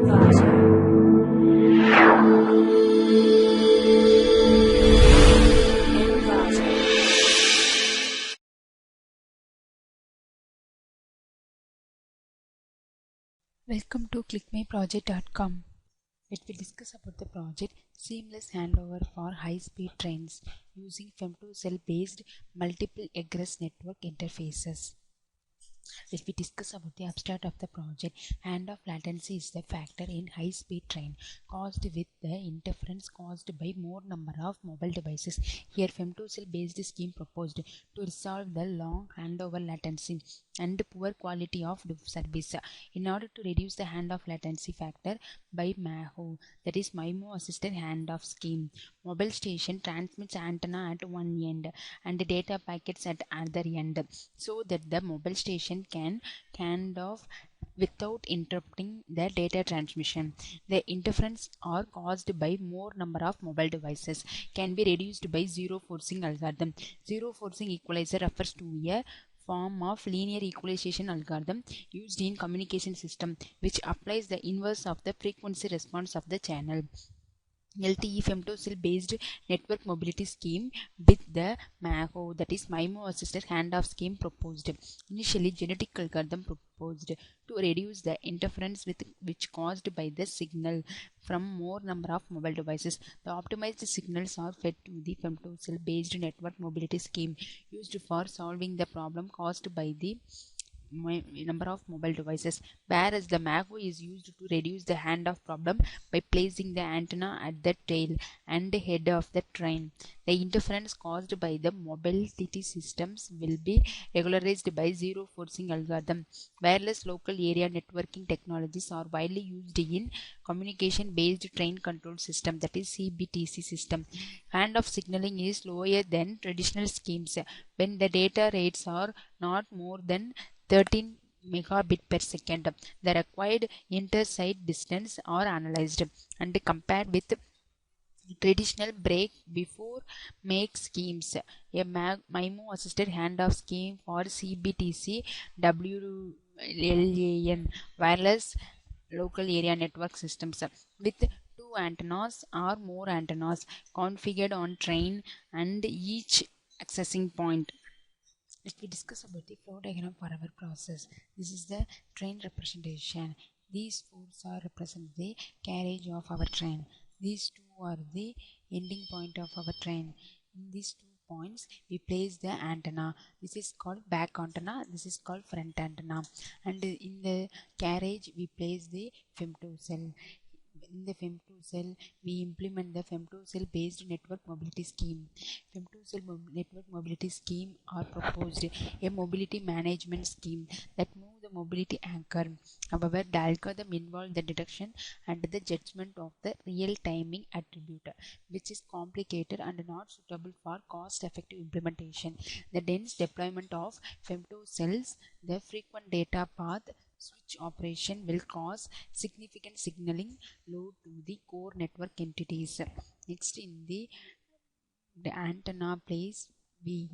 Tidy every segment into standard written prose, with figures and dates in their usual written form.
Welcome to clickmyproject.com. Let me discuss about the project Seamless Handover for High-Speed Trains using Femtocell-Based Multiple Egress Network Interfaces. Let me discuss about the abstract of the project. Handoff latency is the factor in high-speed train caused with the interference caused by more number of mobile devices. Here, Femtocell-based scheme proposed to resolve the long handover latency and poor quality of service in order to reduce the handoff latency factor by MAHO, that is MIMO assisted handoff scheme. Mobile station transmits antenna at one end and data packets at other end, so that the mobile station can hand off without interrupting the data transmission. The interference are caused by more number of mobile devices can be reduced by zero forcing algorithm. Zero forcing equalizer refers to a form of linear equalization algorithm used in communication system which applies the inverse of the frequency response of the channel. LTE Femtocell-based network mobility scheme with the MAHO, that is MIMO assisted handoff scheme proposed. Initially, genetic algorithm proposed to reduce the interference which caused by the signal from more number of mobile devices. The optimized signals are fed to the Femtocell-based network mobility scheme used for solving the problem caused by the number of mobile devices, whereas the MAHO is used to reduce the handoff problem by placing the antenna at the tail and head of the train. The interference caused by the mobility systems will be regularized by zero forcing algorithm. Wireless local area networking technologies are widely used in communication-based train control system, that is CBTC system. Handoff signaling is lower than traditional schemes when the data rates are not more than 13 megabit per second. The required inter-site distance are analyzed and compared with traditional break before make schemes. A MIMO assisted handoff scheme for CBTC WLAN wireless local area network systems with two antennas or more antennas configured on train and each accessing point. Let me discuss about the flow diagram for our process. This is the train representation. These fours are represent the carriage of our train. These two are the ending point of our train. In these 2 points, we place the antenna. This is called back antenna. This is called front antenna. And in the carriage, we place the femtocell. In the Femtocell, we implement the Femtocell-based network mobility scheme. Network mobility scheme are proposed a mobility management scheme that move the mobility anchor. However, the algorithm involve the detection and the judgment of the real timing attribute, which is complicated and not suitable for cost-effective implementation. The dense deployment of femtocells, the frequent data path switch operation will cause significant signaling load to the core network entities. Next, in the antenna place, we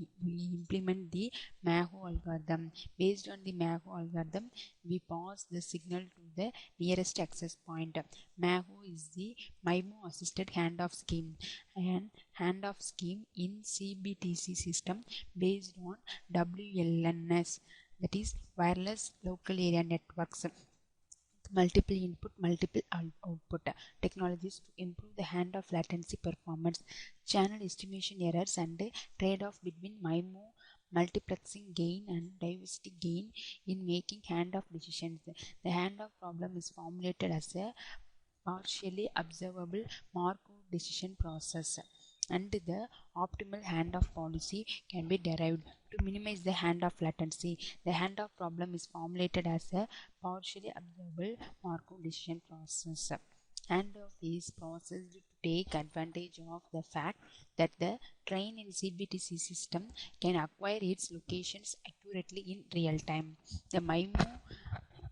implement the MAHO algorithm. Based on the MAHO algorithm, we pass the signal to the nearest access point. MAHO is the MIMO assisted handoff scheme, and handoff scheme in CBTC system based on WLNS, that is wireless local area networks. Multiple input, multiple output technologies to improve the handoff latency performance, channel estimation errors, and trade-off between MIMO multiplexing gain and diversity gain in making handoff decisions. The handoff problem is formulated as a partially observable Markov decision process, and the optimal handoff policy can be derived to minimize the handoff latency. The handoff problem is formulated as a partially observable Markov decision process. Handoff is processed to take advantage of the fact that the train in CBTC system can acquire its locations accurately in real time. The MIMO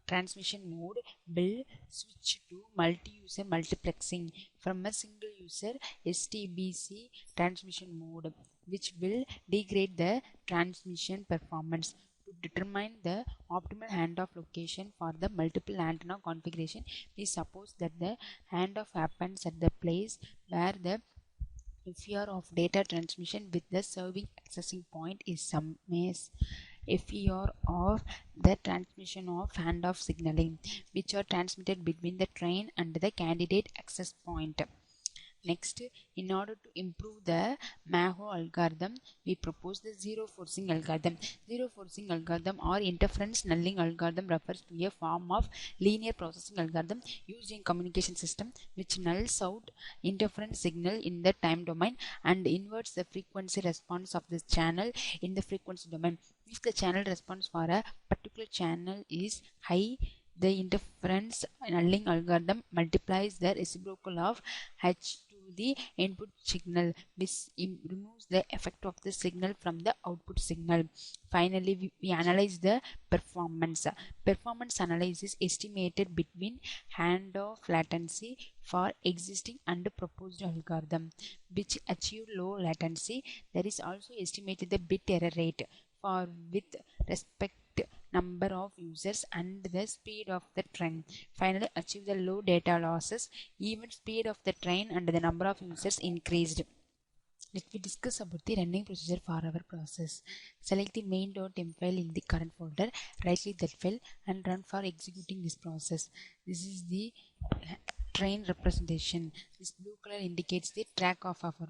transmission mode will switch to multi-user multiplexing from a single user STBC transmission mode, which will degrade the transmission performance. To determine the optimal handoff location for the multiple antenna configuration, we suppose that the handoff happens at the place where the FER of data transmission with the serving accessing point is some FER of the transmission of handoff signaling, which are transmitted between the train and the candidate access point. Next, in order to improve the MAHO algorithm, we propose the zero forcing algorithm. Zero forcing algorithm or interference nulling algorithm refers to a form of linear processing algorithm used in communication system which nulls out interference signal in the time domain and inverts the frequency response of the channel in the frequency domain. If the channel response for a particular channel is high, the interference nulling algorithm multiplies the reciprocal of H to the input signal, which removes the effect of the signal from the output signal. Finally, we analyze the performance. Performance analysis estimated between handoff latency for existing and proposed algorithm, which achieve low latency. There is also estimated the bit error rate for with respect number of users and the speed of the train. Finally, achieve the low data losses. Even speed of the train and the number of users increased. Let me discuss about the running procedure for our process. Select the main.m file in the current folder, right click that file and run for executing this process. This is the train representation. This blue color indicates the track of our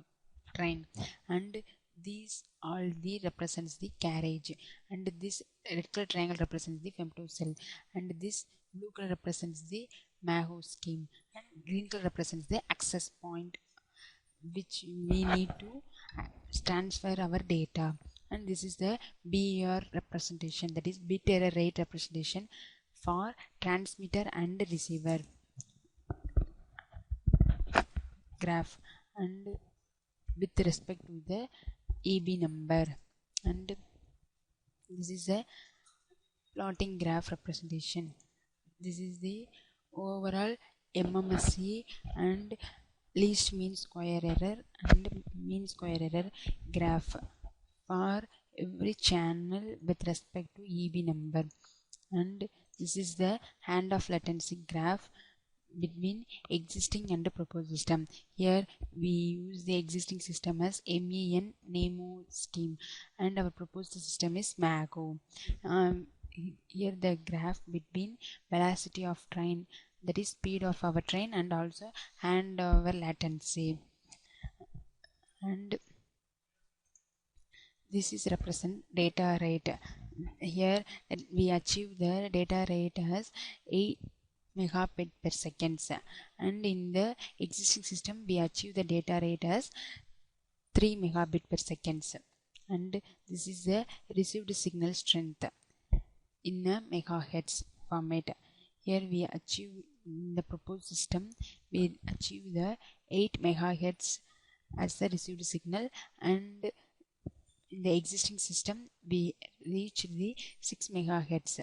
train, and these all the represents the carriage, and this red color triangle represents the femtocell, and this blue color represents the MAHO scheme, and green color represents the access point which we need to transfer our data. And this is the BER representation, that is bit error rate representation for transmitter and receiver graph, and with respect to the EB number. And this is a plotting graph representation. This is the overall MMSE and least mean square error and mean square error graph for every channel with respect to EB number. And this is the handoff latency graph between existing and proposed system. Here we use the existing system as MEN NEMO scheme, and our proposed system is MAGO. Here the graph between velocity of train, that is speed of our train, and also handover latency. And this is represent data rate. Here we achieve the data rate as 8 megabit per second, and in the existing system we achieve the data rate as 3 megabit per second, and this is the received signal strength in a megahertz format. Here we achieve, in the proposed system we achieve the 8 megahertz as the received signal, and in the existing system we reach the 6 megahertz.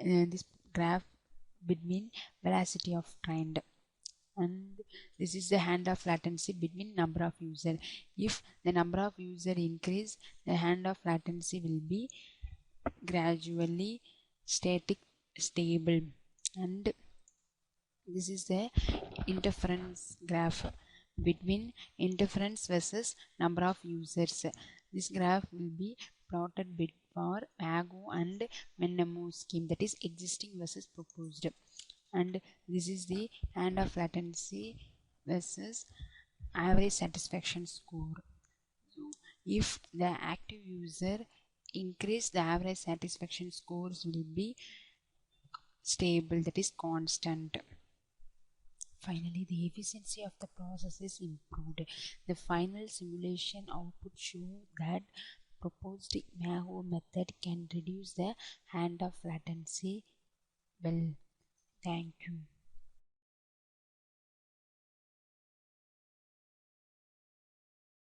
This graph between velocity of train, and this is the handoff latency between number of user. If the number of user increase, the handoff latency will be gradually stable. And this is the interference graph between interference versus number of users. This graph will be plotted bit for MAGO and NEMO scheme, that is existing versus proposed. And this is the handoff latency versus average satisfaction score. So if the active user increase, the average satisfaction scores will be stable, that is constant. Finally, the efficiency of the process is improved. The final simulation output show that proposed MAHO method can reduce the handoff latency well. Thank you.